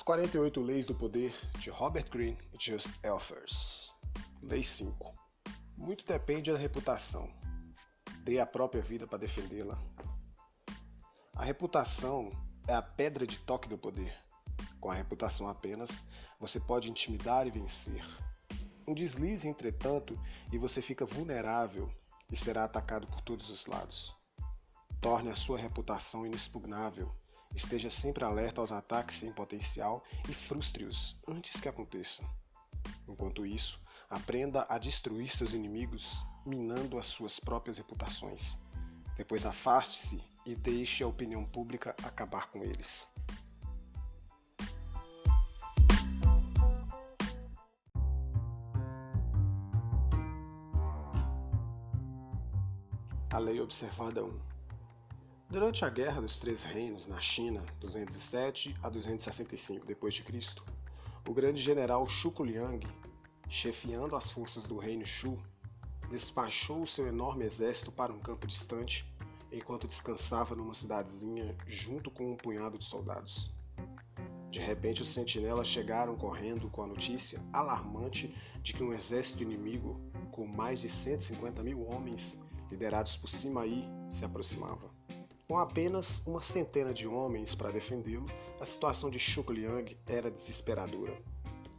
48 Leis do Poder, de Robert Greene e Just Elfers. Lei 5. Muito depende da reputação. Dê a própria vida para defendê-la. A reputação é a pedra de toque do poder. Com a reputação apenas, você pode intimidar e vencer. Um deslize, entretanto, e você fica vulnerável e será atacado por todos os lados. Torne a sua reputação inexpugnável. Esteja sempre alerta aos ataques em potencial e frustre-os antes que aconteçam. Enquanto isso, aprenda a destruir seus inimigos, minando as suas próprias reputações. Depois afaste-se e deixe a opinião pública acabar com eles. A Lei Observada 1. Durante a Guerra dos Três Reinos na China, 207 a 265 d.C., o grande general Zhuge Liang, chefiando as forças do reino Shu, despachou o seu enorme exército para um campo distante, enquanto descansava numa cidadezinha junto com um punhado de soldados. De repente, os sentinelas chegaram correndo com a notícia alarmante de que um exército inimigo, com mais de 150 mil homens, liderados por Sima Yi, se aproximava. Com apenas uma centena de homens para defendê-lo, a situação de Zhuge Liang era desesperadora.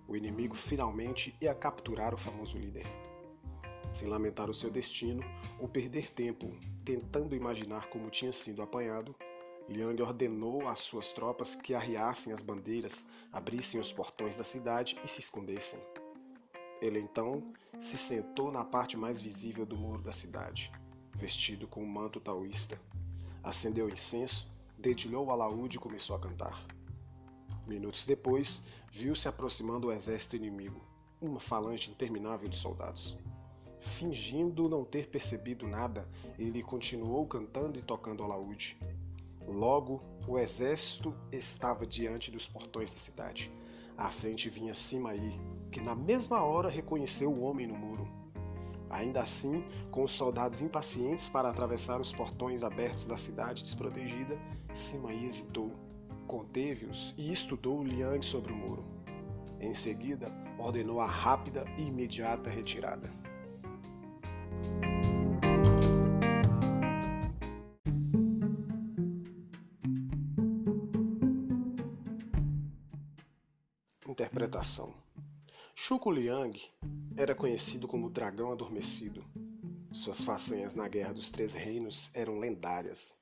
O inimigo finalmente ia capturar o famoso líder. Sem lamentar o seu destino ou perder tempo tentando imaginar como tinha sido apanhado, Liang ordenou às suas tropas que arriassem as bandeiras, abrissem os portões da cidade e se escondessem. Ele então se sentou na parte mais visível do muro da cidade, vestido com um manto taoísta. Acendeu incenso, dedilhou o alaúde e começou a cantar. Minutos depois, viu-se aproximando o exército inimigo, uma falange interminável de soldados. Fingindo não ter percebido nada, ele continuou cantando e tocando o alaúde. Logo, o exército estava diante dos portões da cidade. À frente vinha Sima Yi, que na mesma hora reconheceu o homem no muro. Ainda assim, com os soldados impacientes para atravessar os portões abertos da cidade desprotegida, Sima Yi hesitou, conteve-os e estudou Liang sobre o muro. Em seguida, ordenou a rápida e imediata retirada. Interpretação. Zhuge Liang era conhecido como o Dragão Adormecido. Suas façanhas na Guerra dos Três Reinos eram lendárias.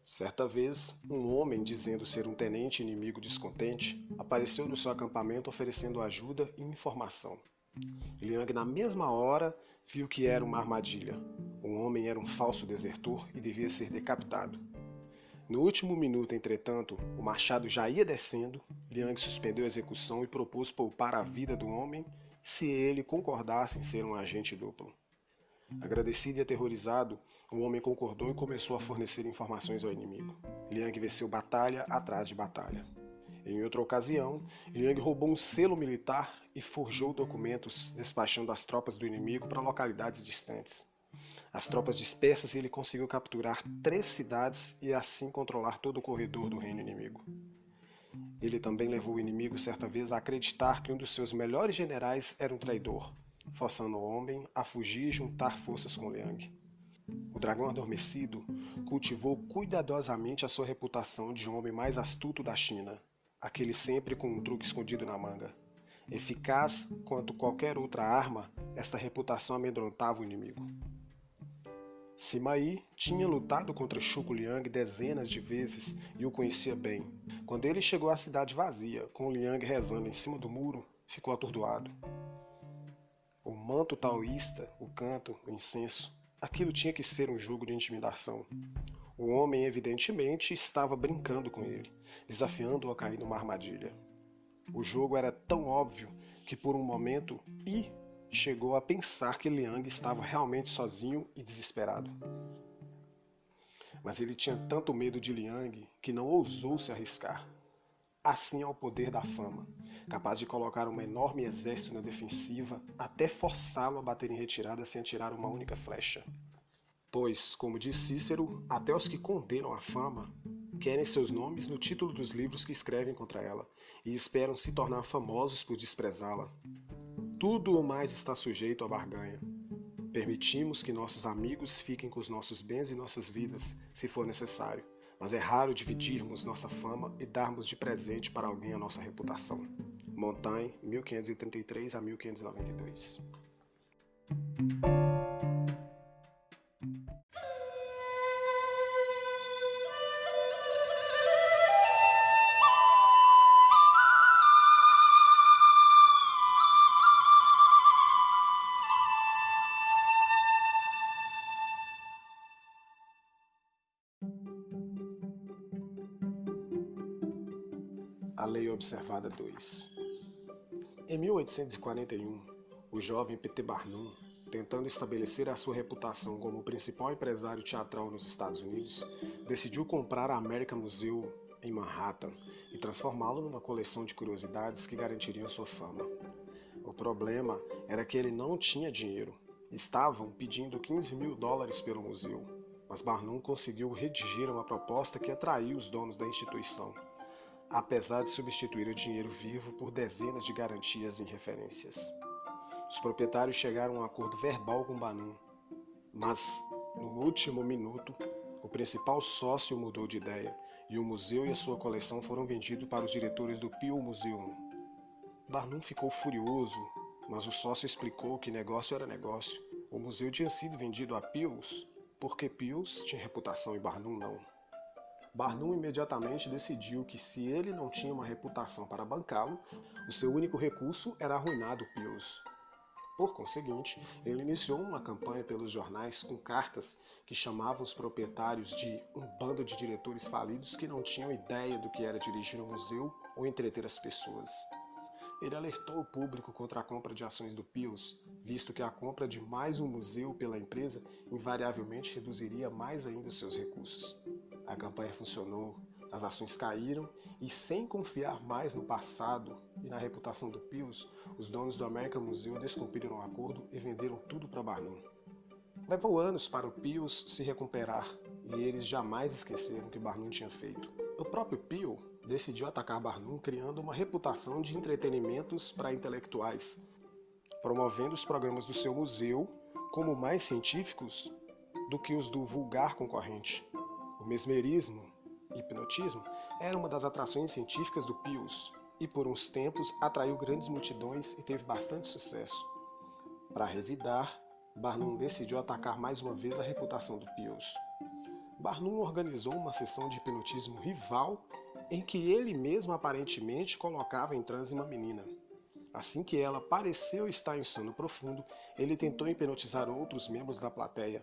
Certa vez, um homem, dizendo ser um tenente inimigo descontente, apareceu no seu acampamento oferecendo ajuda e informação. Liang, na mesma hora, viu que era uma armadilha. O homem era um falso desertor e devia ser decapitado. No último minuto, entretanto, o machado já ia descendo. Liang suspendeu a execução e propôs poupar a vida do homem se ele concordasse em ser um agente duplo. Agradecido e aterrorizado, o homem concordou e começou a fornecer informações ao inimigo. Liang venceu batalha atrás de batalha. Em outra ocasião, Liang roubou um selo militar e forjou documentos despachando as tropas do inimigo para localidades distantes. As tropas dispersas e ele conseguiu capturar 3 cidades e assim controlar todo o corredor do reino inimigo. Ele também levou o inimigo certa vez a acreditar que um dos seus melhores generais era um traidor, forçando o homem a fugir e juntar forças com Liang. O Dragão Adormecido cultivou cuidadosamente a sua reputação de homem mais astuto da China, aquele sempre com um truque escondido na manga. Eficaz quanto qualquer outra arma, esta reputação amedrontava o inimigo. Sima Yi tinha lutado contra Zhuge Liang dezenas de vezes e o conhecia bem. Quando ele chegou à cidade vazia, com Liang rezando em cima do muro, ficou atordoado. O manto taoísta, o canto, o incenso, aquilo tinha que ser um jogo de intimidação. O homem evidentemente estava brincando com ele, desafiando-o a cair numa armadilha. O jogo era tão óbvio que por um momento Yi chegou a pensar que Liang estava realmente sozinho e desesperado. Mas ele tinha tanto medo de Liang que não ousou se arriscar. Assim é o poder da fama, capaz de colocar um enorme exército na defensiva até forçá-lo a bater em retirada sem atirar uma única flecha. Pois, como diz Cícero, até os que condenam a fama Querem seus nomes no título dos livros que escrevem contra ela e esperam se tornar famosos por desprezá-la. Tudo o mais está sujeito à barganha. Permitimos que nossos amigos fiquem com os nossos bens e nossas vidas, se for necessário, mas é raro dividirmos nossa fama e darmos de presente para alguém a nossa reputação. Montaigne, 1533 a 1592. A Lei Observada 2. Em 1841, o jovem P.T. Barnum, tentando estabelecer a sua reputação como o principal empresário teatral nos Estados Unidos, decidiu comprar a American Museum em Manhattan e transformá-lo numa coleção de curiosidades que garantiriam sua fama. O problema era que ele não tinha dinheiro. Estavam pedindo $15.000 pelo museu, mas Barnum conseguiu redigir uma proposta que atraiu os donos da instituição, apesar de substituir o dinheiro vivo por dezenas de garantias em referências. Os proprietários chegaram a um acordo verbal com Barnum, mas, no último minuto, o principal sócio mudou de ideia e o museu e a sua coleção foram vendidos para os diretores do Peale Museum. Barnum ficou furioso, mas o sócio explicou que negócio era negócio. O museu tinha sido vendido a Peale porque Peale tinha reputação e Barnum não. Barnum imediatamente decidiu que se ele não tinha uma reputação para bancá-lo, o seu único recurso era arruinar o Peale. Por conseguinte, ele iniciou uma campanha pelos jornais com cartas que chamavam os proprietários de um bando de diretores falidos que não tinham ideia do que era dirigir um museu ou entreter as pessoas. Ele alertou o público contra a compra de ações do Peale, visto que a compra de mais um museu pela empresa invariavelmente reduziria mais ainda os seus recursos. A campanha funcionou, as ações caíram e, sem confiar mais no passado e na reputação do Peale, os donos do American Museum descumpriram o acordo e venderam tudo para Barnum. Levou anos para o Peale se recuperar e eles jamais esqueceram o que Barnum tinha feito. O próprio Peale decidiu atacar Barnum criando uma reputação de entretenimentos para intelectuais, promovendo os programas do seu museu como mais científicos do que os do vulgar concorrente. O mesmerismo e hipnotismo era uma das atrações científicas do Peale e por uns tempos atraiu grandes multidões e teve bastante sucesso. Para revidar, Barnum decidiu atacar mais uma vez a reputação do Peale. Barnum organizou uma sessão de hipnotismo rival em que ele mesmo aparentemente colocava em transe uma menina. Assim que ela pareceu estar em sono profundo, ele tentou hipnotizar outros membros da plateia.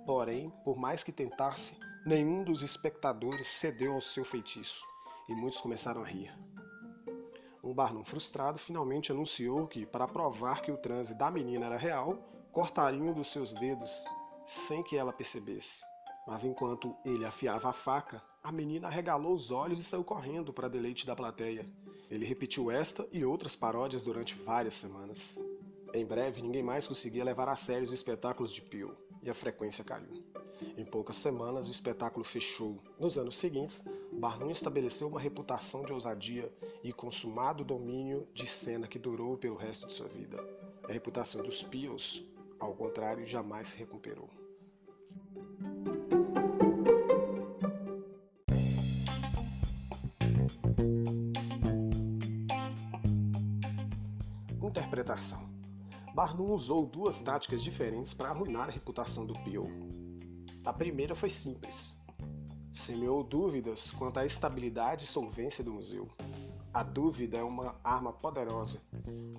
Porém, por mais que tentasse, nenhum dos espectadores cedeu ao seu feitiço, e muitos começaram a rir. Um Barnum frustrado finalmente anunciou que, para provar que o transe da menina era real, cortaria um dos seus dedos, sem que ela percebesse. Mas enquanto ele afiava a faca, a menina arregalou os olhos e saiu correndo para deleite da plateia. Ele repetiu esta e outras paródias durante várias semanas. Em breve, ninguém mais conseguia levar a sério os espetáculos de Peale, e a frequência caiu. Em poucas semanas, o espetáculo fechou. Nos anos seguintes, Barnum estabeleceu uma reputação de ousadia e consumado domínio de cena que durou pelo resto de sua vida. A reputação dos Peale, ao contrário, jamais se recuperou. Interpretação. Barnum usou duas táticas diferentes para arruinar a reputação do Peale. A primeira foi simples. Semeou dúvidas quanto à estabilidade e solvência do museu. A dúvida é uma arma poderosa.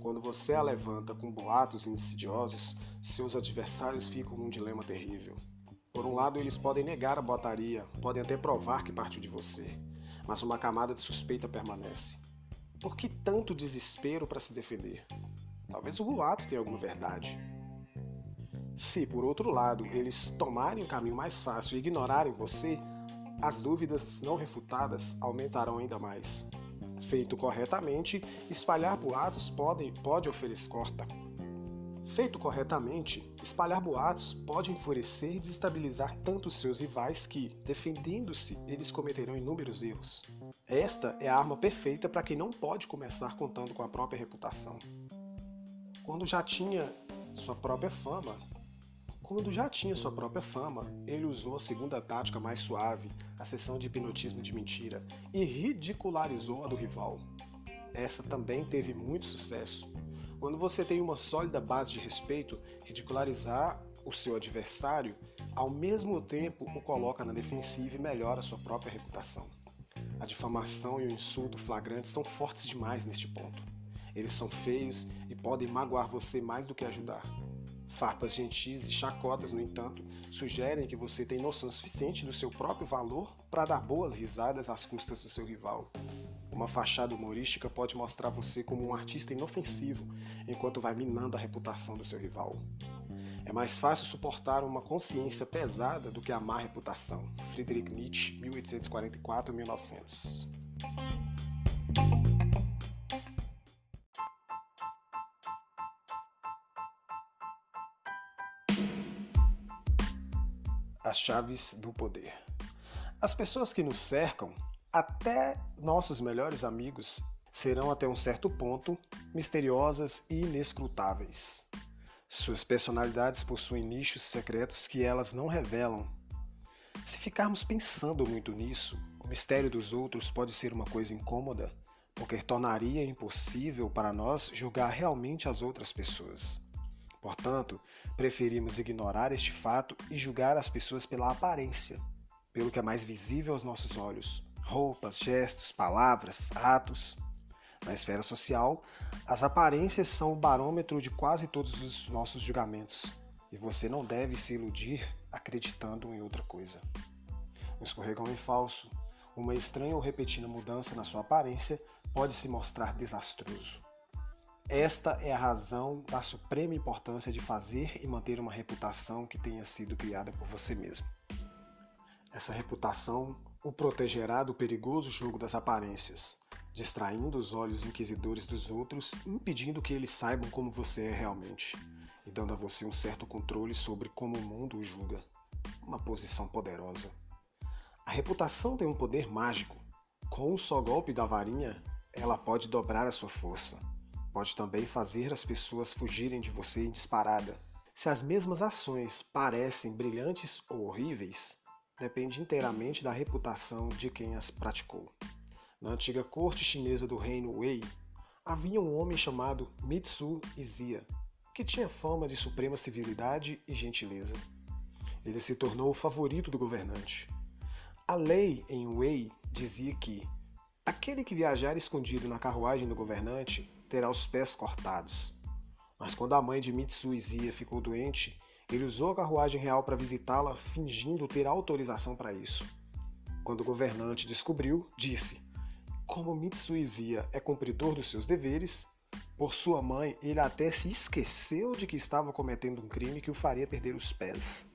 Quando você a levanta com boatos insidiosos, seus adversários ficam num dilema terrível. Por um lado, eles podem negar a botaria, podem até provar que partiu de você, mas uma camada de suspeita permanece. Por que tanto desespero para se defender? Talvez o boato tenha alguma verdade. Se, por outro lado, eles tomarem o caminho mais fácil e ignorarem você, as dúvidas não refutadas aumentarão ainda mais. Feito corretamente, espalhar boatos pode oferecer corta. Feito corretamente, espalhar boatos pode enfurecer e desestabilizar tanto os seus rivais que, defendendo-se, eles cometerão inúmeros erros. Esta é a arma perfeita para quem não pode começar contando com a própria reputação. Quando já tinha sua própria fama, ele usou a segunda tática mais suave, a sessão de hipnotismo de mentira, e ridicularizou a do rival. Essa também teve muito sucesso. Quando você tem uma sólida base de respeito, ridicularizar o seu adversário, ao mesmo tempo o coloca na defensiva e melhora sua própria reputação. A difamação e o insulto flagrante são fortes demais neste ponto. Eles são feios e podem magoar você mais do que ajudar. Farpas gentis e chacotas, no entanto, sugerem que você tem noção suficiente do seu próprio valor para dar boas risadas às custas do seu rival. Uma fachada humorística pode mostrar você como um artista inofensivo, enquanto vai minando a reputação do seu rival. É mais fácil suportar uma consciência pesada do que a má reputação. Friedrich Nietzsche, 1844-1900. As chaves do poder. As pessoas que nos cercam, até nossos melhores amigos, serão até um certo ponto misteriosas e inescrutáveis. Suas personalidades possuem nichos secretos que elas não revelam. Se ficarmos pensando muito nisso, o mistério dos outros pode ser uma coisa incômoda, porque tornaria impossível para nós julgar realmente as outras pessoas. Portanto, preferimos ignorar este fato e julgar as pessoas pela aparência, pelo que é mais visível aos nossos olhos. Roupas, gestos, palavras, atos. Na esfera social, as aparências são o barômetro de quase todos os nossos julgamentos, e você não deve se iludir acreditando em outra coisa. Um escorregão em falso, uma estranha ou repetida mudança na sua aparência pode se mostrar desastroso. Esta é a razão da suprema importância de fazer e manter uma reputação que tenha sido criada por você mesmo. Essa reputação o protegerá do perigoso jogo das aparências, distraindo os olhos inquisidores dos outros, impedindo que eles saibam como você é realmente, e dando a você um certo controle sobre como o mundo o julga. Uma posição poderosa. A reputação tem um poder mágico. Com um só golpe da varinha, ela pode dobrar a sua força. Pode também fazer as pessoas fugirem de você em disparada. Se as mesmas ações parecem brilhantes ou horríveis, depende inteiramente da reputação de quem as praticou. Na antiga corte chinesa do reino Wei, havia um homem chamado Mitsu Izia, que tinha fama de suprema civilidade e gentileza. Ele se tornou o favorito do governante. A lei em Wei dizia que aquele que viajar escondido na carruagem do governante terá os pés cortados. Mas quando a mãe de Mitsu Izia ficou doente, ele usou a carruagem real para visitá-la, fingindo ter autorização para isso. Quando o governante descobriu, disse: como Mitsu Izia é cumpridor dos seus deveres, por sua mãe ele até se esqueceu de que estava cometendo um crime que o faria perder os pés.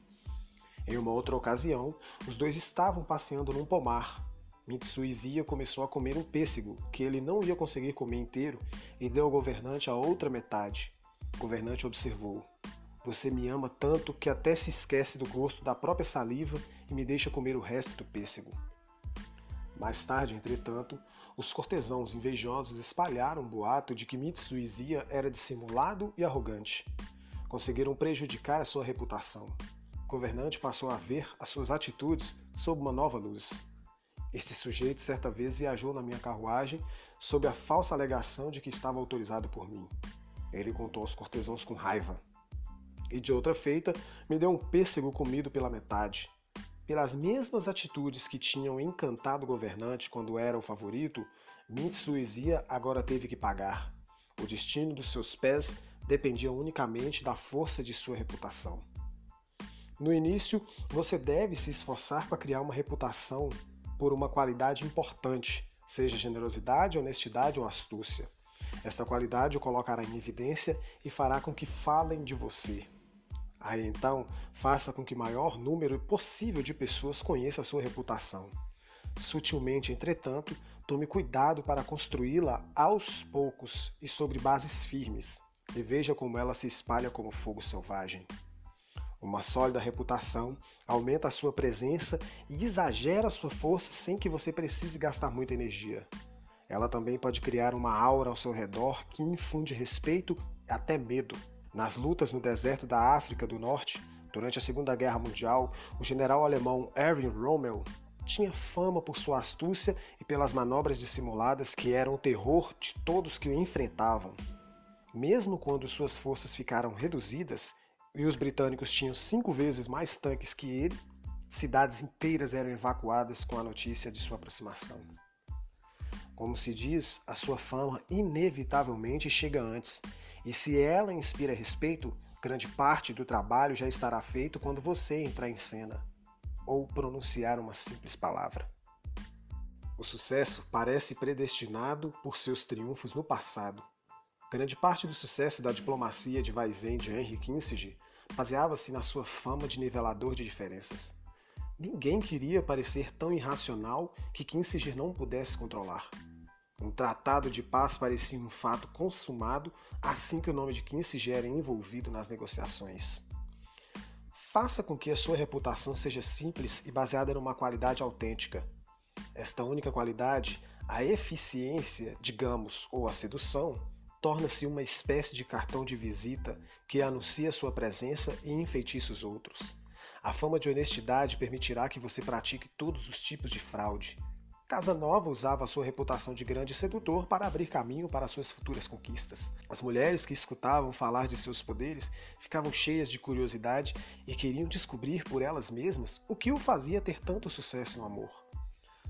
Em uma outra ocasião, os dois estavam passeando num pomar. Mitsu Izia começou a comer um pêssego, que ele não ia conseguir comer inteiro, e deu ao governante a outra metade. O governante observou: você me ama tanto que até se esquece do gosto da própria saliva e me deixa comer o resto do pêssego. Mais tarde, entretanto, os cortesãos invejosos espalharam um boato de que Mitsu Izia era dissimulado e arrogante. Conseguiram prejudicar a sua reputação. O governante passou a ver as suas atitudes sob uma nova luz. Este sujeito certa vez viajou na minha carruagem sob a falsa alegação de que estava autorizado por mim. Ele contou aos cortesãos com raiva. E de outra feita, me deu um pêssego comido pela metade. Pelas mesmas atitudes que tinham encantado o governante quando era o favorito, Mitsu Izia agora teve que pagar. O destino dos seus pés dependia unicamente da força de sua reputação. No início, você deve se esforçar para criar uma reputação por uma qualidade importante, seja generosidade, honestidade ou astúcia. Esta qualidade o colocará em evidência e fará com que falem de você. Aí então, faça com que o maior número possível de pessoas conheça a sua reputação. Sutilmente, entretanto, tome cuidado para construí-la aos poucos e sobre bases firmes. e veja como ela se espalha como fogo selvagem. Uma sólida reputação aumenta a sua presença e exagera a sua força sem que você precise gastar muita energia. Ela também pode criar uma aura ao seu redor que infunde respeito e até medo. Nas lutas no deserto da África do Norte, durante a Segunda Guerra Mundial, o general alemão Erwin Rommel tinha fama por sua astúcia e pelas manobras dissimuladas que eram o terror de todos que o enfrentavam. Mesmo quando suas forças ficaram reduzidas e os britânicos tinham 5 vezes mais tanques que ele, cidades inteiras eram evacuadas com a notícia de sua aproximação. Como se diz, a sua fama inevitavelmente chega antes, e se ela inspira respeito, grande parte do trabalho já estará feito quando você entrar em cena, ou pronunciar uma simples palavra. O sucesso parece predestinado por seus triunfos no passado. Grande parte do sucesso da diplomacia de vai-vem de Henry Kissinger baseava-se na sua fama de nivelador de diferenças. Ninguém queria parecer tão irracional que Kissinger não pudesse controlar. Um tratado de paz parecia um fato consumado assim que o nome de Kissinger era envolvido nas negociações. Faça com que a sua reputação seja simples e baseada numa qualidade autêntica. Esta única qualidade, a eficiência, digamos, ou a sedução, torna-se uma espécie de cartão de visita que anuncia sua presença e enfeitiça os outros. A fama de honestidade permitirá que você pratique todos os tipos de fraude. Casanova usava a sua reputação de grande sedutor para abrir caminho para suas futuras conquistas. As mulheres que escutavam falar de seus poderes ficavam cheias de curiosidade e queriam descobrir por elas mesmas o que o fazia ter tanto sucesso no amor.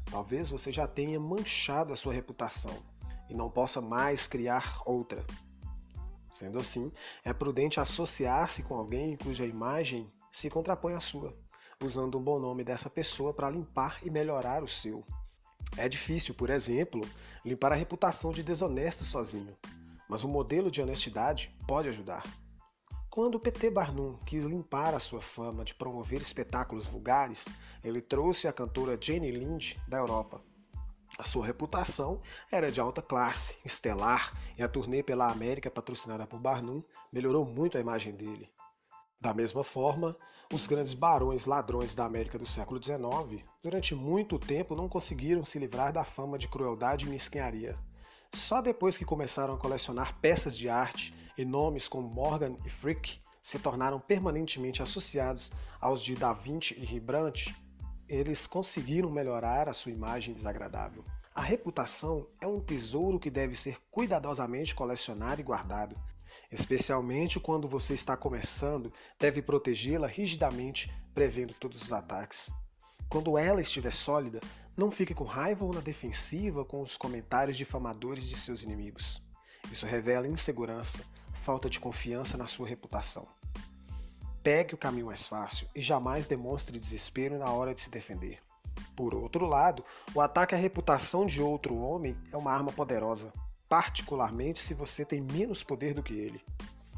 Talvez você já tenha manchado a sua reputação e não possa mais criar outra. Sendo assim, é prudente associar-se com alguém cuja imagem se contrapõe à sua, usando um bom nome dessa pessoa para limpar e melhorar o seu. É difícil, por exemplo, limpar a reputação de desonesto sozinho, mas um modelo de honestidade pode ajudar. Quando P.T. Barnum quis limpar a sua fama de promover espetáculos vulgares, ele trouxe a cantora Jane Lind da Europa. A sua reputação era de alta classe, estelar, e a turnê pela América patrocinada por Barnum melhorou muito a imagem dele. Da mesma forma, os grandes barões ladrões da América do século XIX, durante muito tempo não conseguiram se livrar da fama de crueldade e mesquinharia. Só depois que começaram a colecionar peças de arte e nomes como Morgan e Frick se tornaram permanentemente associados aos de Da Vinci e Rembrandt, eles conseguiram melhorar a sua imagem desagradável. A reputação é um tesouro que deve ser cuidadosamente colecionado e guardado. Especialmente quando você está começando, deve protegê-la rigidamente, prevendo todos os ataques. Quando ela estiver sólida, não fique com raiva ou na defensiva com os comentários difamadores de seus inimigos. Isso revela insegurança, falta de confiança na sua reputação. Pegue o caminho mais fácil e jamais demonstre desespero na hora de se defender. Por outro lado, o ataque à reputação de outro homem é uma arma poderosa, particularmente se você tem menos poder do que ele.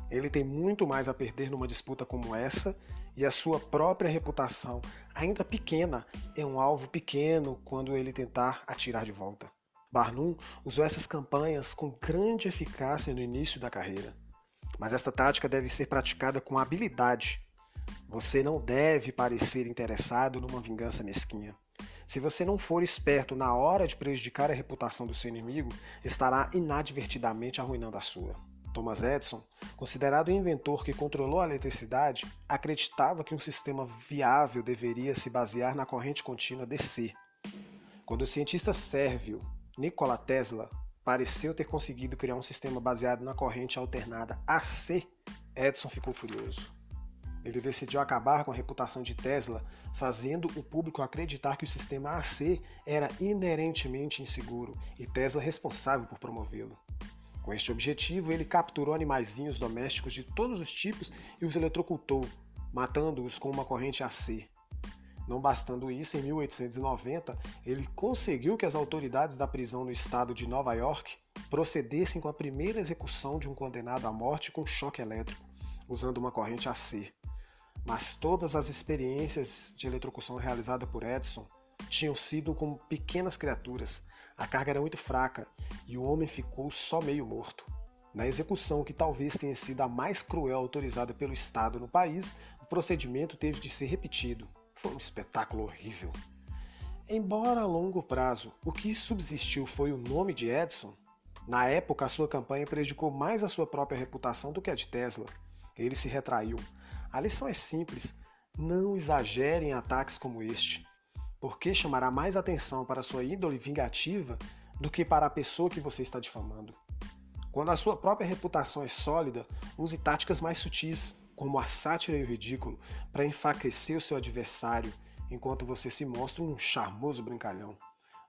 Ele tem muito mais a perder numa disputa como essa, e a sua própria reputação, ainda pequena, é um alvo pequeno quando ele tentar atirar de volta. Barnum usou essas campanhas com grande eficácia no início da carreira. Mas esta tática deve ser praticada com habilidade. Você não deve parecer interessado numa vingança mesquinha. Se você não for esperto na hora de prejudicar a reputação do seu inimigo, estará inadvertidamente arruinando a sua. Thomas Edison, considerado o inventor que controlou a eletricidade, acreditava que um sistema viável deveria se basear na corrente contínua DC. Quando o cientista sérvio Nikola Tesla pareceu ter conseguido criar um sistema baseado na corrente alternada AC, Edison ficou furioso. Ele decidiu acabar com a reputação de Tesla, fazendo o público acreditar que o sistema AC era inerentemente inseguro e Tesla responsável por promovê-lo. Com este objetivo, ele capturou animaizinhos domésticos de todos os tipos e os eletrocutou, matando-os com uma corrente AC. Não bastando isso, em 1890, ele conseguiu que as autoridades da prisão no estado de Nova York procedessem com a primeira execução de um condenado à morte com choque elétrico, usando uma corrente AC. Mas todas as experiências de eletrocução realizadas por Edison tinham sido com pequenas criaturas. A carga era muito fraca e o homem ficou só meio morto. Na execução, que talvez tenha sido a mais cruel autorizada pelo Estado no país, o procedimento teve de ser repetido. Foi um espetáculo horrível. Embora a longo prazo o que subsistiu foi o nome de Edison, na época a sua campanha prejudicou mais a sua própria reputação do que a de Tesla. Ele se retraiu. A lição é simples: não exagere em ataques como este, porque chamará mais atenção para a sua índole vingativa do que para a pessoa que você está difamando. Quando a sua própria reputação é sólida, use táticas mais sutis, como a sátira e o ridículo, para enfraquecer o seu adversário, enquanto você se mostra um charmoso brincalhão.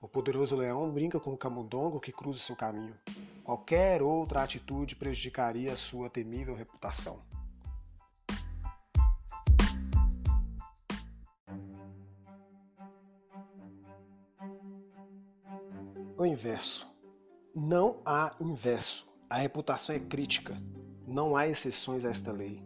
O poderoso leão brinca com o camundongo que cruza o seu caminho. Qualquer outra atitude prejudicaria a sua temível reputação. O inverso. Não há inverso. A reputação é crítica. Não há exceções a esta lei.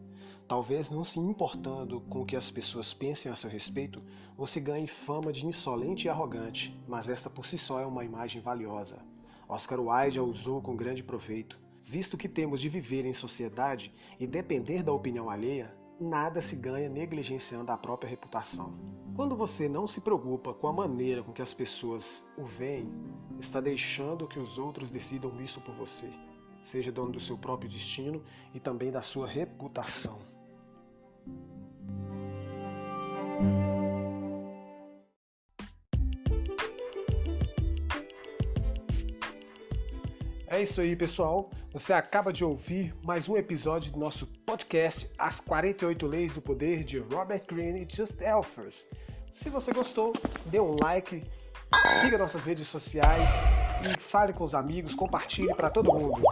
Talvez não se importando com o que as pessoas pensem a seu respeito, você ganhe fama de insolente e arrogante, mas esta por si só é uma imagem valiosa. Oscar Wilde a usou com grande proveito. Visto que temos de viver em sociedade e depender da opinião alheia, nada se ganha negligenciando a própria reputação. Quando você não se preocupa com a maneira com que as pessoas o veem, está deixando que os outros decidam isso por você. Seja dono do seu próprio destino e também da sua reputação. É isso aí, pessoal. Você acaba de ouvir mais um episódio do nosso podcast As 48 Leis do Poder de Robert Greene e Just Elfers. Se você gostou, dê um like, siga nossas redes sociais e fale com os amigos, compartilhe para todo mundo.